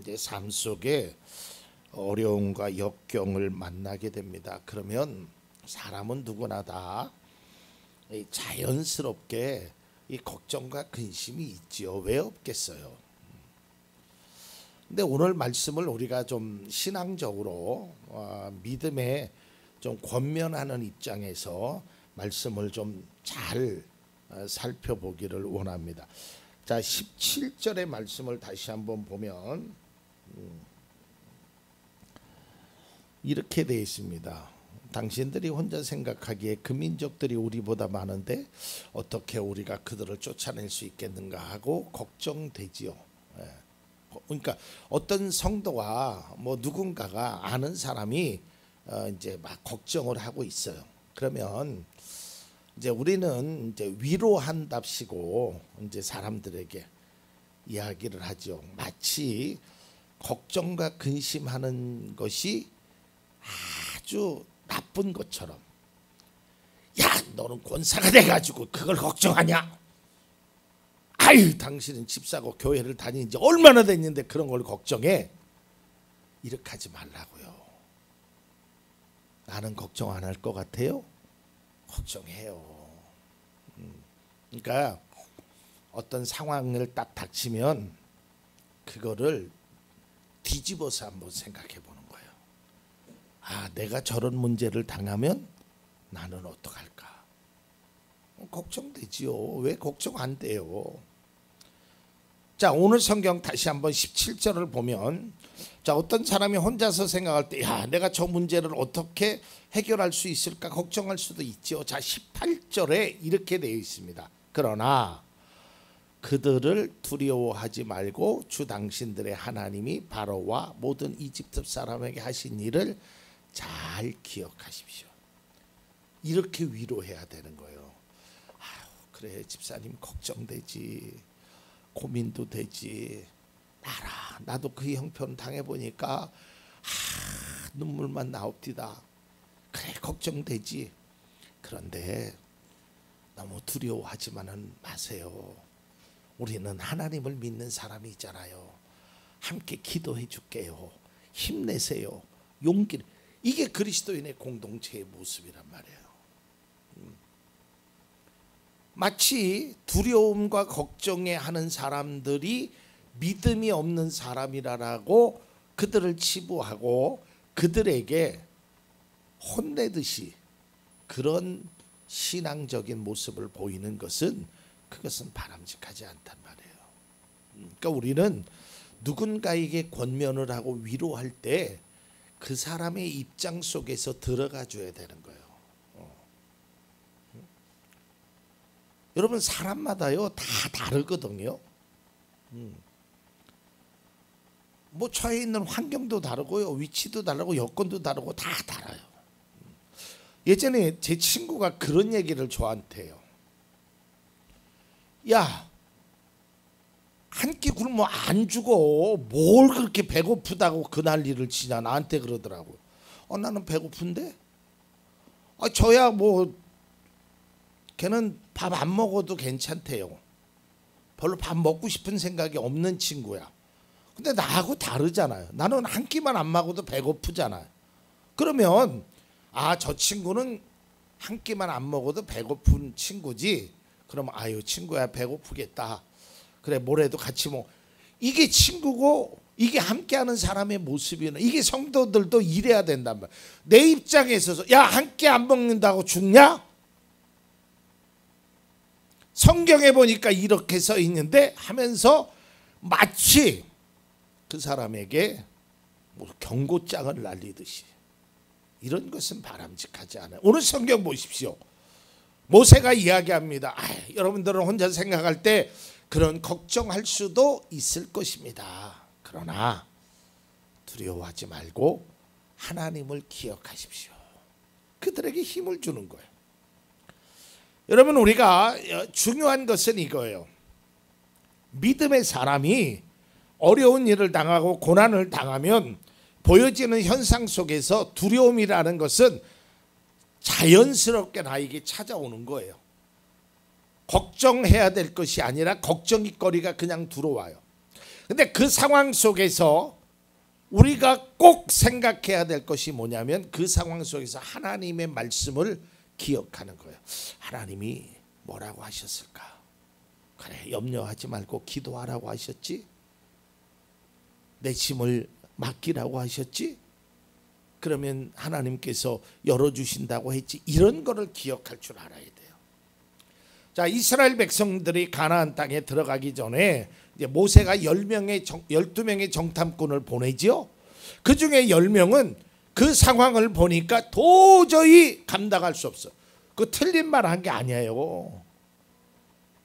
이제 삶 속에 어려움과 역경을 만나게 됩니다. 그러면 사람은 누구나 다 자연스럽게 이 걱정과 근심이 있지요. 왜 없겠어요? 근데 오늘 말씀을 우리가 좀 신앙적으로 믿음에 좀 권면하는 입장에서 말씀을 좀 잘 살펴보기를 원합니다. 자, 17절의 말씀을 다시 한번 보면 이렇게 되어 있습니다. 당신들이 혼자 생각하기에 그 민족들이 우리보다 많은데 어떻게 우리가 그들을 쫓아낼 수 있겠는가 하고 걱정되지요. 그러니까 어떤 성도가 뭐 누군가가 아는 사람이 이제 막 걱정을 하고 있어요. 그러면 이제 우리는 이제 위로한답시고 이제 사람들에게 이야기를 하죠. 마치 걱정과 근심하는 것이 아주 나쁜 것처럼, 야, 너는 권사가 돼가지고 그걸 걱정하냐? 아유, 당신은 집 사고 교회를 다닌 지 얼마나 됐는데 그런 걸 걱정해? 이렇게 하지 말라고요. 나는 걱정 안 할 것 같아요? 걱정해요. 그러니까 어떤 상황을 딱 닥치면 그거를 뒤집어서 한번 생각해 보는 거예요. 아, 내가 저런 문제를 당하면 나는 어떡할까? 걱정되지요. 왜 걱정 안 돼요? 자, 오늘 성경 다시 한번 17절을 보면, 자, 어떤 사람이 혼자서 생각할 때, 야, 내가 저 문제를 어떻게 해결할 수 있을까 걱정할 수도 있죠. 자, 18절에 이렇게 되어 있습니다. 그러나 그들을 두려워하지 말고 주 당신들의 하나님이 바로와 모든 이집트 사람에게 하신 일을 잘 기억하십시오. 이렇게 위로해야 되는 거예요. 아유, 그래, 집사님 걱정되지, 고민도 되지. 나도 그 형편 당해보니까 눈물만 나옵디다. 그래, 걱정되지. 그런데 너무 두려워하지만은 마세요. 우리는 하나님을 믿는 사람이 있잖아요. 함께 기도해 줄게요. 힘내세요. 용기를. 이게 그리스도인의 공동체의 모습이란 말이에요. 마치 두려움과 걱정에 하는 사람들이 믿음이 없는 사람이라고 그들을 치부하고 그들에게 혼내듯이 그런 신앙적인 모습을 보이는 것은 그것은 바람직하지 않단 말이에요. 그러니까 우리는 누군가에게 권면을 하고 위로할 때 그 사람의 입장 속에서 들어가 줘야 되는 거예요. 여러분, 사람마다요 다 다르거든요. 뭐 처해 있는 환경도 다르고요, 위치도 다르고 여건도 다르고 다 달라요. 예전에 제 친구가 그런 얘기를 저한테 해요. 야, 한 끼 굶어 안 죽어. 뭘 그렇게 배고프다고 그 난리를 치냐, 나한테 그러더라고요. 나는 배고픈데? 저야 뭐 걔는 밥 안 먹어도 괜찮대요. 별로 밥 먹고 싶은 생각이 없는 친구야. 근데 나하고 다르잖아요. 나는 한 끼만 안 먹어도 배고프잖아요. 그러면 저 친구는 한 끼만 안 먹어도 배고픈 친구지. 그럼 아유, 친구야 배고프겠다. 그래, 뭐래도 같이 먹. 이게 친구고 이게 함께하는 사람의 모습이나 이게 성도들도 이래야 된단 말이야. 내 입장에 있어서 야, 한 끼 안 먹는다고 죽냐? 성경에 보니까 이렇게 써 있는데 하면서 마치 그 사람에게 뭐 경고장을 날리듯이, 이런 것은 바람직하지 않아요. 오늘 성경 보십시오. 모세가 이야기합니다. 여러분들은 혼자 생각할 때 그런 걱정할 수도 있을 것입니다. 그러나 두려워하지 말고 하나님을 기억하십시오. 그들에게 힘을 주는 거예요. 여러분, 우리가 중요한 것은 이거예요. 믿음의 사람이 어려운 일을 당하고 고난을 당하면 보여지는 현상 속에서 두려움이라는 것은 자연스럽게 나에게 찾아오는 거예요. 걱정해야 될 것이 아니라 걱정거리가 그냥 들어와요. 근데 그 상황 속에서 우리가 꼭 생각해야 될 것이 뭐냐면 그 상황 속에서 하나님의 말씀을 기억하는 거예요. 하나님이 뭐라고 하셨을까? 그래, 염려하지 말고 기도하라고 하셨지? 내 짐을 맡기라고 하셨지? 그러면 하나님께서 열어주신다고 했지. 이런 거를 기억할 줄 알아야 돼요. 자, 이스라엘 백성들이 가나안 땅에 들어가기 전에 이제 모세가 12명의 정탐꾼을 보내지요. 그 중에 10명은 그 상황을 보니까 도저히 감당할 수 없어. 그 틀린 말 한 게 아니에요.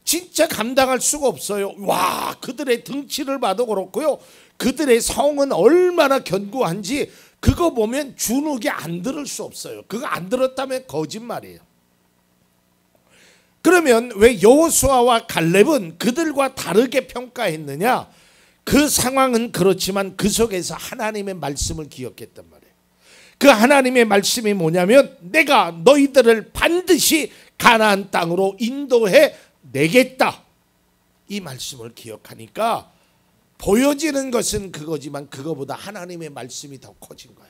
진짜 감당할 수가 없어요. 와, 그들의 등치를 봐도 그렇고요. 그들의 성은 얼마나 견고한지 그거 보면 주눅이 안 들을 수 없어요. 그거 안 들었다면 거짓말이에요. 그러면 왜 여호수아와 갈렙은 그들과 다르게 평가했느냐? 그 상황은 그렇지만 그 속에서 하나님의 말씀을 기억했단 말이에요. 그 하나님의 말씀이 뭐냐면 내가 너희들을 반드시 가나안 땅으로 인도해 내겠다. 이 말씀을 기억하니까 보여지는 것은 그거지만 그거보다 하나님의 말씀이 더 커진 거야.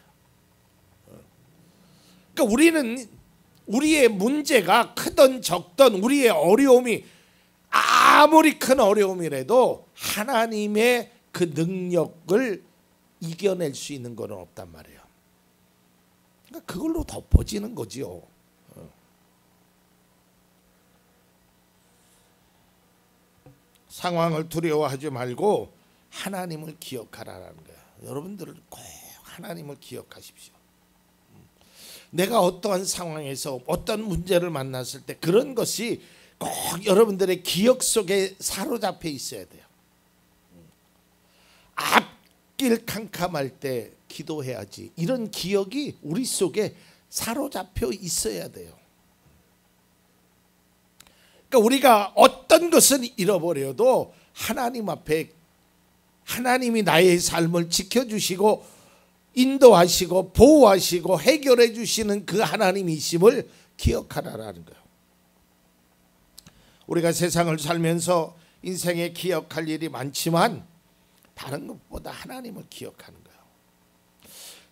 그러니까 우리는 우리의 문제가 크든 적든 우리의 어려움이 아무리 큰 어려움이라도 하나님의 그 능력을 이겨낼 수 있는 것은 없단 말이에요. 그러니까 그걸로 덮어지는 거지요. 상황을 두려워하지 말고 하나님을 기억하라는 거예요. 여러분들은 꼭 하나님을 기억하십시오. 내가 어떠한 상황에서 어떤 문제를 만났을 때 그런 것이 꼭 여러분들의 기억 속에 사로잡혀 있어야 돼요. 앞길 캄캄할 때 기도해야지. 이런 기억이 우리 속에 사로잡혀 있어야 돼요. 그러니까 우리가 어떤 것을 잃어버려도 하나님 앞에 하나님이 나의 삶을 지켜주시고 인도하시고 보호하시고 해결해 주시는 그 하나님이심을 기억하라는 거예요. 우리가 세상을 살면서 인생에 기억할 일이 많지만 다른 것보다 하나님을 기억하는 거예요.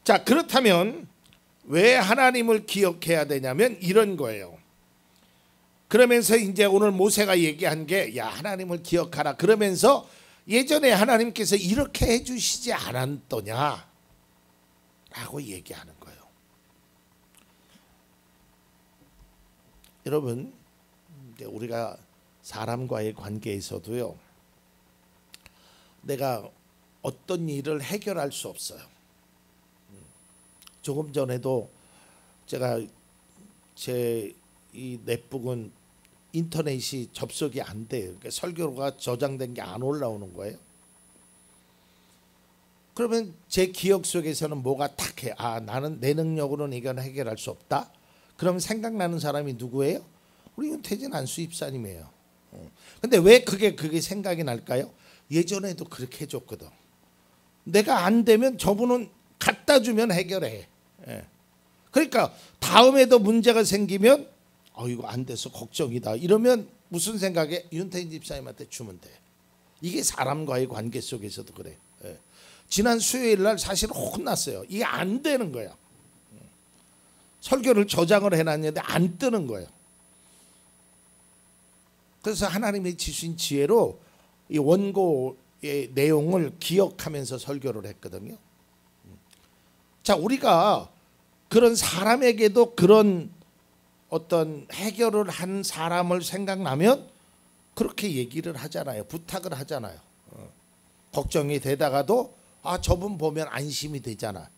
자, 그렇다면 왜 하나님을 기억해야 되냐면 이런 거예요. 그러면서 이제 오늘 모세가 얘기한 게 야, 하나님을 기억하라. 그러면서 예전에 하나님께서 이렇게 해주시지 않았더냐 라고 얘기하는 거예요. 여러분, 우리가 사람과의 관계에서도요, 내가 어떤 일을 해결할 수 없어요. 조금 전에도 제가 제 이 넷북은 인터넷이 접속이 안 돼요. 그러니까 설교가 저장된 게 안 올라오는 거예요. 그러면 제 기억 속에서는 뭐가 탁해. 아, 나는 내 능력으로는 이건 해결할 수 없다. 그럼 생각나는 사람이 누구예요? 우리 윤태진 안수 입사님이에요. 근데 왜 그게 생각이 날까요? 예전에도 그렇게 해줬거든. 내가 안 되면 저분은 갖다 주면 해결해. 그러니까 다음에도 문제가 생기면 이거 안 돼서 걱정이다. 이러면 무슨 생각에 윤태진 집사님한테 주면 돼. 이게 사람과의 관계 속에서도 그래. 지난 수요일 날 사실 혼났어요. 이게 안 되는 거야. 설교를 저장을 해놨는데 안 뜨는 거예요. 그래서 하나님이 주신 지혜로 이 원고의 내용을 기억하면서 설교를 했거든요. 자, 우리가 그런 사람에게도 그런 어떤 해결을 한 사람을 생각나면 그렇게 얘기를 하잖아요. 부탁을 하잖아요. 걱정이 되다가도 저분 보면 안심이 되잖아.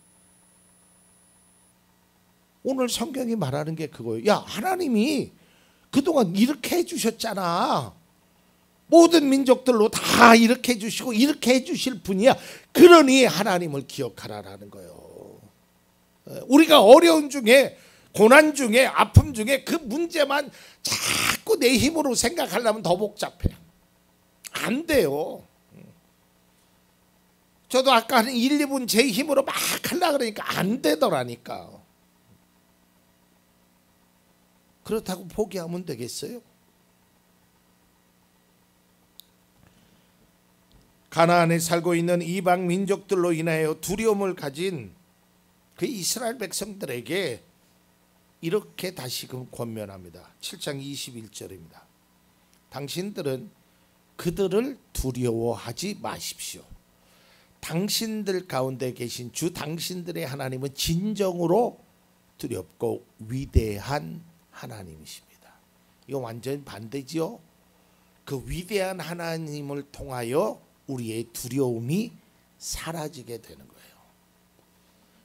오늘 성경이 말하는 게 그거예요. 야, 하나님이 그동안 이렇게 해주셨잖아. 모든 민족들로 다 이렇게 해주시고 이렇게 해주실 분이야. 그러니 하나님을 기억하라라는 거예요. 우리가 어려운 중에 고난 중에 아픔 중에 그 문제만 자꾸 내 힘으로 생각하려면 더 복잡해. 안 돼요. 저도 아까 한 1, 2분 제 힘으로 막 하려고 그러니까 안 되더라니까. 그렇다고 포기하면 되겠어요? 가나안에 살고 있는 이방 민족들로 인하여 두려움을 가진 그 이스라엘 백성들에게 이렇게 다시금 권면합니다. 7장 21절입니다. 당신들은 그들을 두려워하지 마십시오. 당신들 가운데 계신 주 당신들의 하나님은 진정으로 두렵고 위대한 하나님이십니다. 이거 완전히 반대지요. 그 위대한 하나님을 통하여 우리의 두려움이 사라지게 되는 거예요.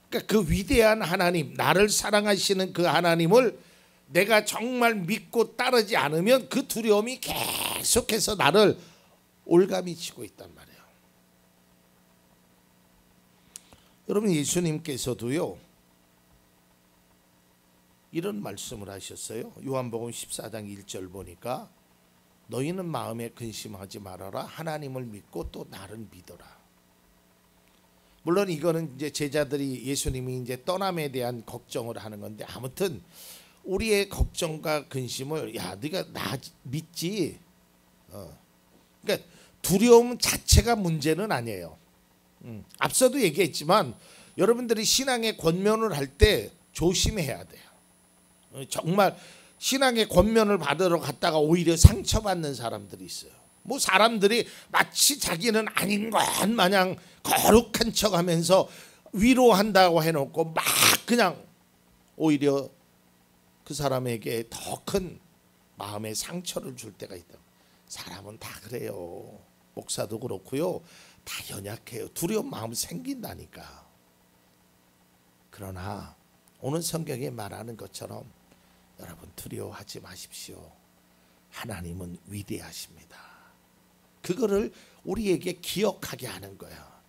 그러니까 그 위대한 하나님, 나를 사랑하시는 그 하나님을 내가 정말 믿고 따르지 않으면 그 두려움이 계속해서 나를 올가미치고 있단 말이에요. 여러분, 예수님께서도요 이런 말씀을 하셨어요. 요한복음 14장 1절 보니까 너희는 마음에 근심하지 말아라. 하나님을 믿고 또 나를 믿어라. 물론 이거는 이제 제자들이 예수님이 이제 떠남에 대한 걱정을 하는 건데, 아무튼 우리의 걱정과 근심을 네가 나 믿지. 그러니까 두려움 자체가 문제는 아니에요. 앞서도 얘기했지만 여러분들이 신앙의 권면을 할 때 조심해야 돼요. 정말 신앙의 권면을 받으러 갔다가 오히려 상처받는 사람들이 있어요. 뭐 사람들이 마치 자기는 아닌 것 마냥 거룩한 척하면서 위로한다고 해놓고 막 그냥 오히려 그 사람에게 더 큰 마음의 상처를 줄 때가 있다. 사람은 다 그래요. 목사도 그렇고요. 다 연약해요. 두려운 마음 생긴다니까. 그러나 오늘 성경에 말하는 것처럼 여러분 두려워하지 마십시오. 하나님은 위대하십니다. 그거를 우리에게 기억하게 하는 거야.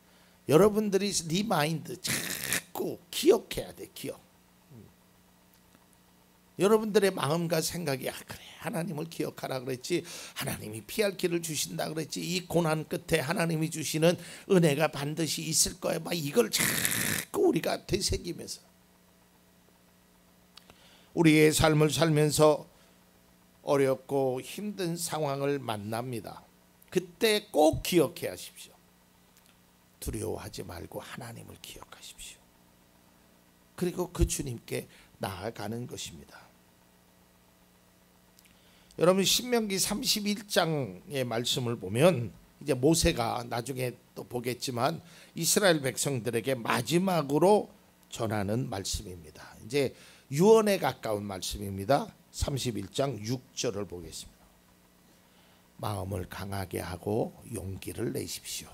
여러분들이 네 마인드 자꾸 기억해야 돼. 기억. 여러분들의 마음과 생각이 그래 하나님을 기억하라 그랬지, 하나님이 피할 길을 주신다 그랬지, 이 고난 끝에 하나님이 주시는 은혜가 반드시 있을 거야. 막 이걸 자꾸 우리가 되새기면서 우리의 삶을 살면서 어렵고 힘든 상황을 만납니다. 그때 꼭 기억해 하십시오. 두려워하지 말고 하나님을 기억하십시오. 그리고 그 주님께 나아가는 것입니다. 여러분, 신명기 31장의 말씀을 보면 이제 모세가 나중에 또 보겠지만 이스라엘 백성들에게 마지막으로 전하는 말씀입니다. 이제 유언에 가까운 말씀입니다. 31장 6절을 보겠습니다. 마음을 강하게 하고 용기를 내십시오.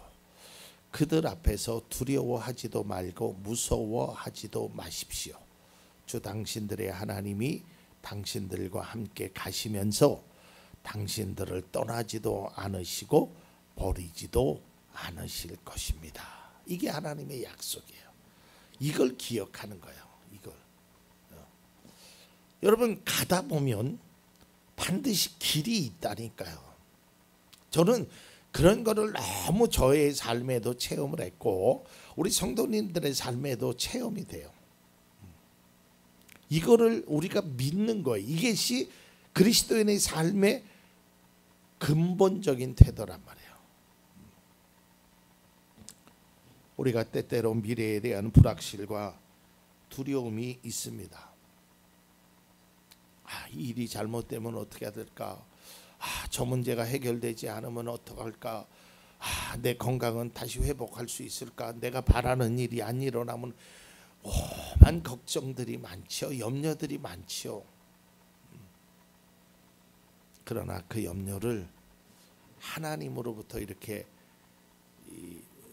그들 앞에서 두려워하지도 말고 무서워하지도 마십시오. 주 당신들의 하나님이 당신들과 함께 가시면서 당신들을 떠나지도 않으시고 버리지도 않으실 것입니다. 이게 하나님의 약속이에요. 이걸 기억하는 거예요. 이걸. 여러분, 가다 보면 반드시 길이 있다니까요. 저는 그런 거를 너무 저의 삶에도 체험을 했고 우리 성도님들의 삶에도 체험이 돼요. 이거를 우리가 믿는 거예요. 이것이 그리스도인의 삶의 근본적인 태도란 말이에요. 우리가 때때로 미래에 대한 불확실과 두려움이 있습니다. 이 일이 잘못되면 어떻게 해야 될까? 저 문제가 해결되지 않으면 어떡할까? 내 건강은 다시 회복할 수 있을까? 내가 바라는 일이 안 일어나면 오만 걱정들이 많죠. 염려들이 많죠. 그러나 그 염려를 하나님으로부터 이렇게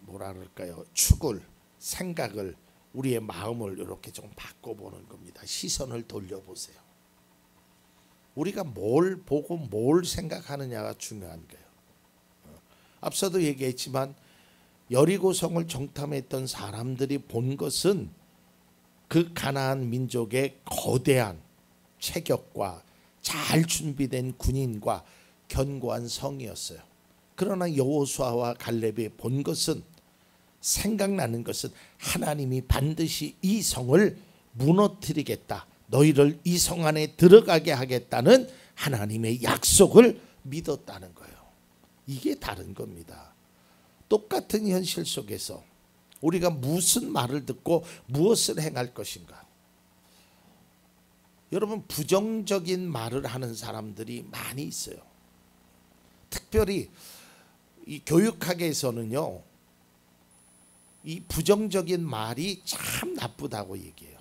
뭐라 그럴까요? 축을, 생각을, 우리의 마음을 이렇게 좀 바꿔보는 겁니다. 시선을 돌려보세요. 우리가 뭘 보고 뭘 생각하느냐가 중요한 거예요. 앞서도 얘기했지만 여리고성을 정탐했던 사람들이 본 것은 그 가나안 민족의 거대한 체격과 잘 준비된 군인과 견고한 성이었어요. 그러나 여호수아와 갈렙이 본 것은, 생각나는 것은 하나님이 반드시 이 성을 무너뜨리겠다, 너희를 이 성 안에 들어가게 하겠다는 하나님의 약속을 믿었다는 거예요. 이게 다른 겁니다. 똑같은 현실 속에서 우리가 무슨 말을 듣고 무엇을 행할 것인가. 여러분, 부정적인 말을 하는 사람들이 많이 있어요. 특별히 이 교육학에서는요, 이 부정적인 말이 참 나쁘다고 얘기해요.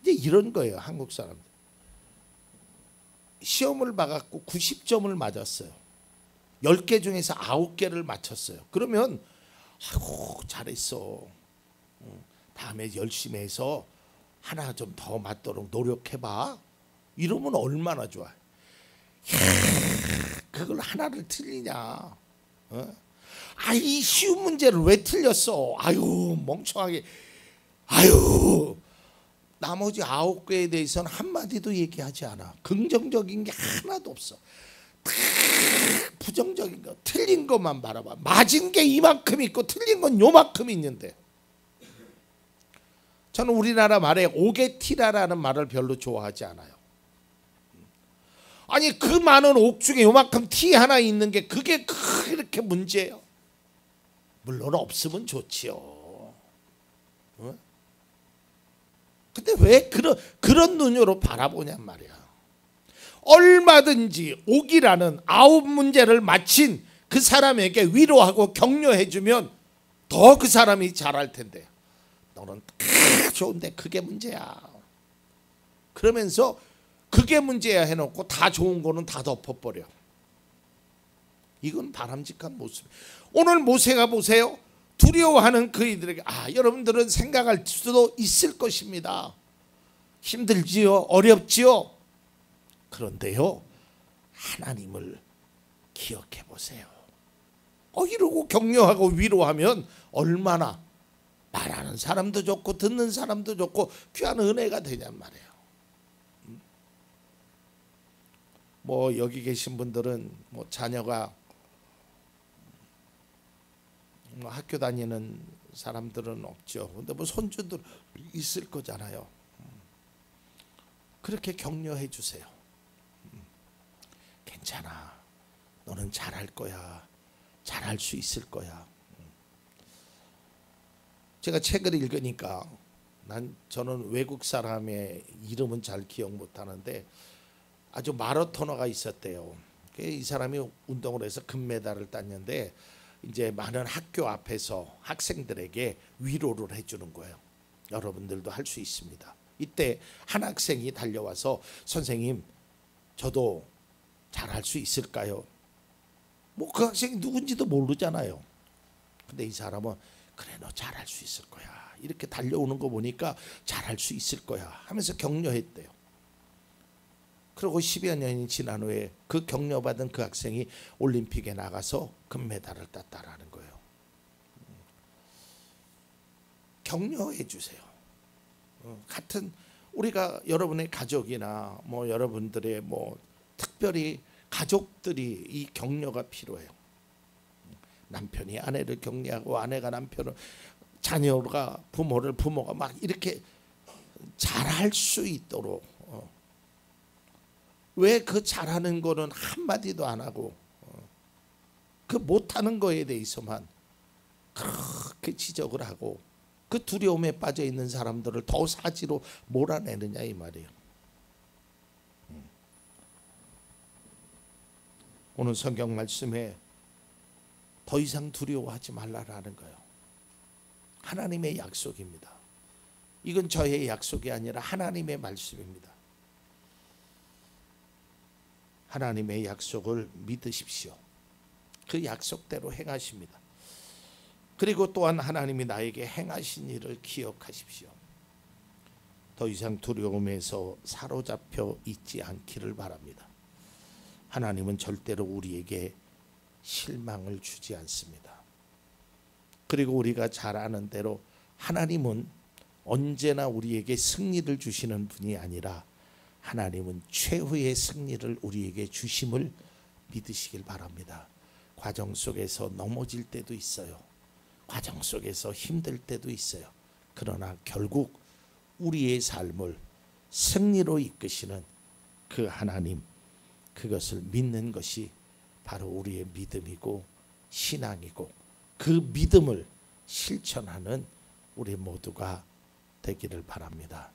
이제 이런 거예요. 한국 사람들 시험을 봐갖고 90점을 맞았어요. 10개 중에서 9개를 맞췄어요. 그러면 아이고 잘했어, 다음에 열심히 해서 하나 좀 더 맞도록 노력해봐, 이러면 얼마나 좋아. 그걸 하나를 틀리냐. 이 쉬운 문제를 왜 틀렸어. 아유 멍청하게. 아유, 나머지 9개에 대해서는 한마디도 얘기하지 않아. 긍정적인 게 하나도 없어. 부정적인 거, 틀린 것만 바라봐. 맞은 게 이만큼 있고 틀린 건 요만큼 있는데. 저는 우리나라 말에 오게티라라는 말을 별로 좋아하지 않아요. 아니 그 많은 옥 중에 요만큼 티 하나 있는 게 그게 그렇게 문제예요? 물론 없으면 좋지요. 근데 왜 그런 눈으로 바라보냔 말이야. 얼마든지 옥이라는 9문제를 마친 그 사람에게 위로하고 격려해주면 더 그 사람이 잘할 텐데, 너는 좋은데 그게 문제야. 그러면서 그게 문제야 해놓고 다 좋은 거는 다 덮어버려. 이건 바람직한 모습. 오늘 모세가 보세요. 두려워하는 그이들에게, 여러분들은 생각할 수도 있을 것입니다. 힘들지요, 어렵지요. 그런데요, 하나님을 기억해 보세요. 이러고 격려하고 위로하면 얼마나 말하는 사람도 좋고 듣는 사람도 좋고 귀한 은혜가 되냔 말이에요. 뭐 여기 계신 분들은 뭐 자녀가 뭐 학교 다니는 사람들은 없죠. 근데 뭐 손주들 있을 거잖아요. 그렇게 격려해 주세요. 괜찮아, 너는 잘할 거야, 잘할 수 있을 거야. 제가 책을 읽으니까 저는 외국 사람의 이름은 잘 기억 못하는데 아주 마라토너가 있었대요. 이 사람이 운동을 해서 금메달을 땄는데 이제 많은 학교 앞에서 학생들에게 위로를 해주는 거예요. 여러분들도 할 수 있습니다. 이때 한 학생이 달려와서, 선생님 저도 잘할 수 있을까요? 뭐 그 학생이 누군지도 모르잖아요. 근데 이 사람은 그래, 너 잘할 수 있을 거야, 이렇게 달려오는 거 보니까 잘할 수 있을 거야 하면서 격려했대요. 그리고 10여 년이 지난 후에 그 격려받은 그 학생이 올림픽에 나가서 금메달을 땄다라는 거예요. 격려해 주세요. 같은 우리가 여러분의 가족이나 뭐 여러분들의 뭐 특별히 가족들이 이 격려가 필요해요. 남편이 아내를 격려하고 아내가 남편을, 자녀가 부모를, 부모가 막 이렇게 잘할 수 있도록. 왜 그 잘하는 거는 한마디도 안 하고 그 못하는 거에 대해서만 그렇게 지적을 하고 그 두려움에 빠져 있는 사람들을 더 사지로 몰아내느냐 이 말이에요. 오늘 성경 말씀에 더 이상 두려워하지 말라라는 거예요. 하나님의 약속입니다. 이건 저의 약속이 아니라 하나님의 말씀입니다. 하나님의 약속을 믿으십시오. 그 약속대로 행하십니다. 그리고 또한 하나님이 나에게 행하신 일을 기억하십시오. 더 이상 두려움에서 사로잡혀 있지 않기를 바랍니다. 하나님은 절대로 우리에게 실망을 주지 않습니다. 그리고 우리가 잘 아는 대로 하나님은 언제나 우리에게 승리를 주시는 분이 아니라 하나님은 최후의 승리를 우리에게 주심을 믿으시길 바랍니다. 과정 속에서 넘어질 때도 있어요. 과정 속에서 힘들 때도 있어요. 그러나 결국 우리의 삶을 승리로 이끄시는 그 하나님, 그것을 믿는 것이 바로 우리의 믿음이고 신앙이고 그 믿음을 실천하는 우리 모두가 되기를 바랍니다.